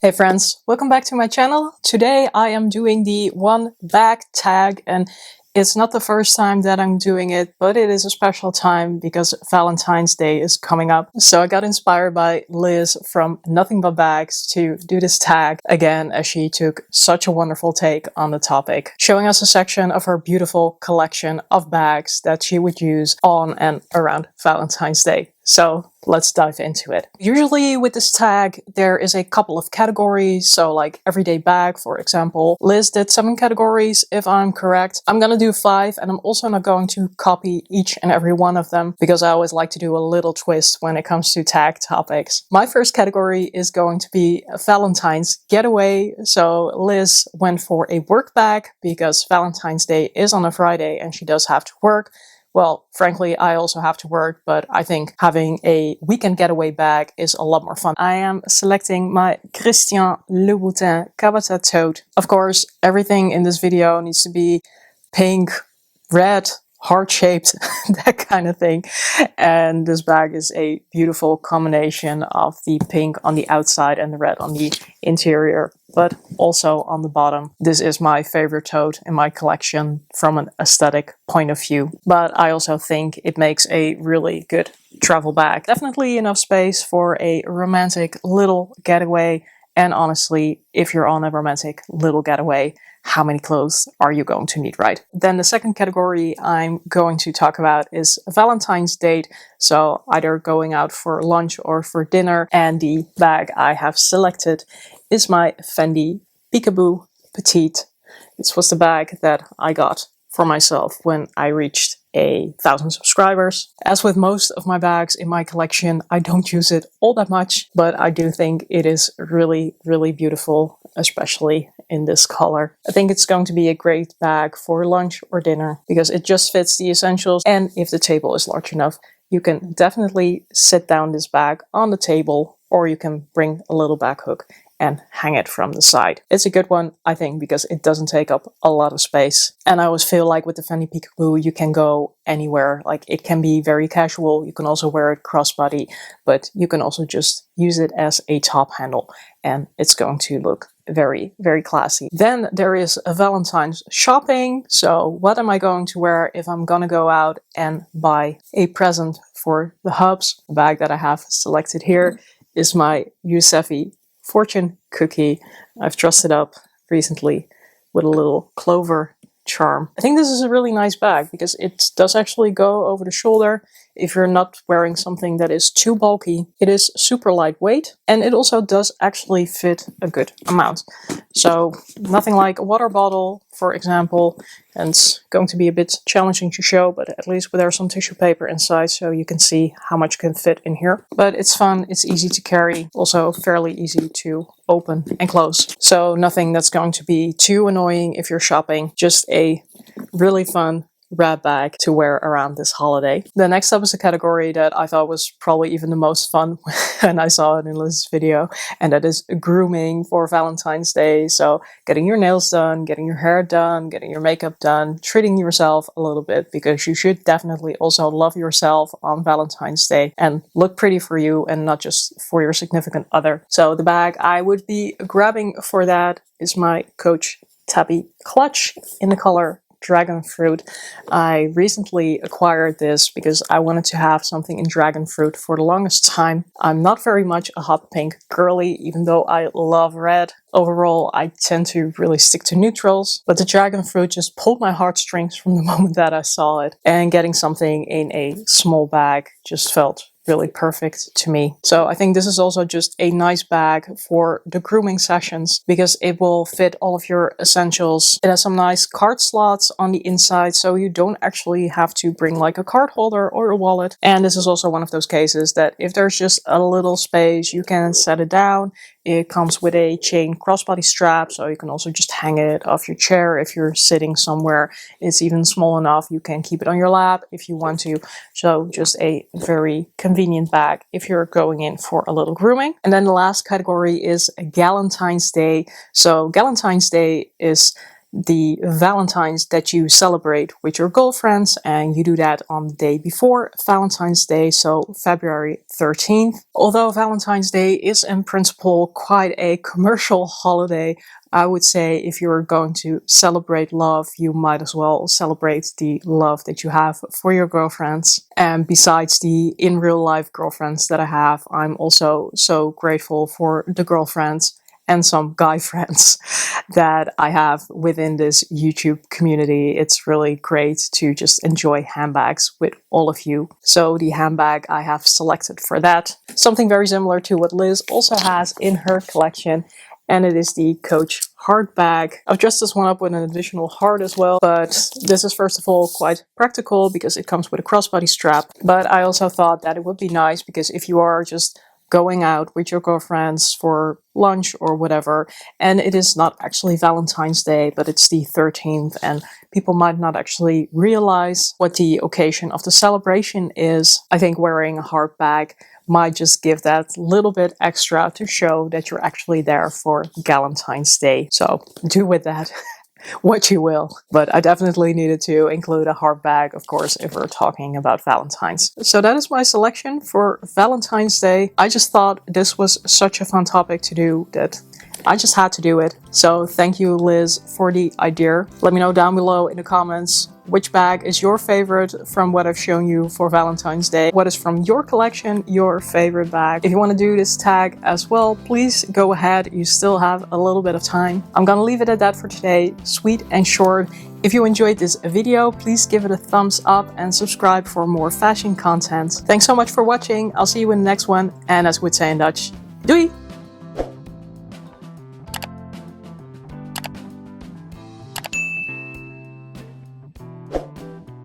Hey friends, welcome back to my channel. Today I am doing the one bag tag, and it's not the first time that I'm doing it, but it is a special time because Valentine's Day is coming up. So I got inspired by Liz from Nothing But Bags to do this tag again, as she took such a wonderful take on the topic, showing us a section of her beautiful collection of bags that she would use on and around Valentine's Day. So let's dive into it. Usually with this tag, there is a couple of categories. So like everyday bag, for example. Liz did 7 categories, if I'm correct. I'm gonna do 5, and I'm also not going to copy each and every one of them because I always like to do a little twist when it comes to tag topics. My first category is going to be Valentine's getaway. So Liz went for a work bag because Valentine's Day is on a Friday and she does have to work. Well, frankly, I also have to work, but I think having a weekend getaway bag is a lot more fun. I am selecting my Christian Louboutin Cabata tote. Of course, everything in this video needs to be pink, red, heart-shaped, that kind of thing. And this bag is a beautiful combination of the pink on the outside and the red on the interior, but also on the bottom. This is my favorite tote in my collection from an aesthetic point of view, but I also think it makes a really good travel bag. Definitely enough space for a romantic little getaway. And honestly, if you're on a romantic little getaway, how many clothes are you going to need, right? Then the second category I'm going to talk about is a Valentine's date. So either going out for lunch or for dinner. And the bag I have selected is my Fendi Peekaboo Petite. This was the bag that I got for myself when I reached 1,000 subscribers. As with most of my bags in my collection, I don't use it all that much, but I do think it is really, really beautiful, especially in this color. I think it's going to be a great bag for lunch or dinner because it just fits the essentials, and if the table is large enough, you can definitely sit down this bag on the table, or you can bring a little bag hook and hang it from the side. It's a good one, I think, because it doesn't take up a lot of space. And I always feel like with the Fendi Peekaboo, you can go anywhere. Like, it can be very casual. You can also wear it crossbody, but you can also just use it as a top handle, and it's going to look very, very classy. Then there is a Valentine's shopping. So what am I going to wear if I'm gonna go out and buy a present for the hubs? The bag that I have selected here is my Yousefi fortune cookie. I've dressed it up recently with a little clover charm. I think this is a really nice bag because it does actually go over the shoulder if you're not wearing something that is too bulky. It is super lightweight, and it also does actually fit a good amount. So nothing like a water bottle, for example, and it's going to be a bit challenging to show, but at least there's some tissue paper inside so you can see how much can fit in here. But it's fun, it's easy to carry, also fairly easy to open and close. So nothing that's going to be too annoying if you're shopping, just a really fun grab bag to wear around this holiday. The next up is a category that I thought was probably even the most fun when I saw it in Liz's video, and that is grooming for Valentine's Day. So getting your nails done, getting your hair done, getting your makeup done, treating yourself a little bit, because you should definitely also love yourself on Valentine's Day and look pretty for you and not just for your significant other. So the bag I would be grabbing for that is my Coach Tabby clutch in the color Dragon Fruit. I recently acquired this because I wanted to have something in Dragon Fruit for the longest time. I'm not very much a hot pink girly, even though I love red. Overall, I tend to really stick to neutrals, but the Dragon Fruit just pulled my heartstrings from the moment that I saw it, and getting something in a small bag just felt really perfect to me. So I think this is also just a nice bag for the grooming sessions because it will fit all of your essentials. It has some nice card slots on the inside, so you don't actually have to bring like a card holder or a wallet. And this is also one of those cases that if there's just a little space, you can set it down. It comes with a chain crossbody strap, so you can also just hang it off your chair if you're sitting somewhere. It's even small enough you can keep it on your lap if you want to. So just a very convenient bag if you're going in for a little grooming. And then the last category is Galentine's Day. So Galentine's Day is the Valentines that you celebrate with your girlfriends, and you do that on the day before Valentine's Day, so February 13th. Although Valentine's Day is in principle quite a commercial holiday, I would say if you're going to celebrate love, you might as well celebrate the love that you have for your girlfriends. And besides the in real life girlfriends that I have, I'm also so grateful for the girlfriends and some guy friends that I have within this YouTube community. It's really great to just enjoy handbags with all of you. So the handbag I have selected for that, something very similar to what Liz also has in her collection, and it is the Coach heart bag. I've dressed this one up with an additional heart as well, but this is first of all quite practical because it comes with a crossbody strap. But I also thought that it would be nice because if you are just going out with your girlfriends for lunch or whatever, and it is not actually Valentine's Day, but it's the 13th, and people might not actually realize what the occasion of the celebration is, I think wearing a heart bag might just give that little bit extra to show that you're actually there for Valentine's Day. So do with that what you will. But I definitely needed to include a heart bag, of course, if we're talking about Valentine's. So that is my selection for Valentine's Day. I just thought this was such a fun topic to do that I just had to do it. So thank you, Liz, for the idea. Let me know down below in the comments which bag is your favorite from what I've shown you for Valentine's Day. What is from your collection your favorite bag? If you want to do this tag as well, please go ahead. You still have a little bit of time. I'm gonna leave it at that for today. Sweet and short. If you enjoyed this video, please give it a thumbs up and subscribe for more fashion content. Thanks so much for watching. I'll see you in the next one. And as we'd say in Dutch, doei!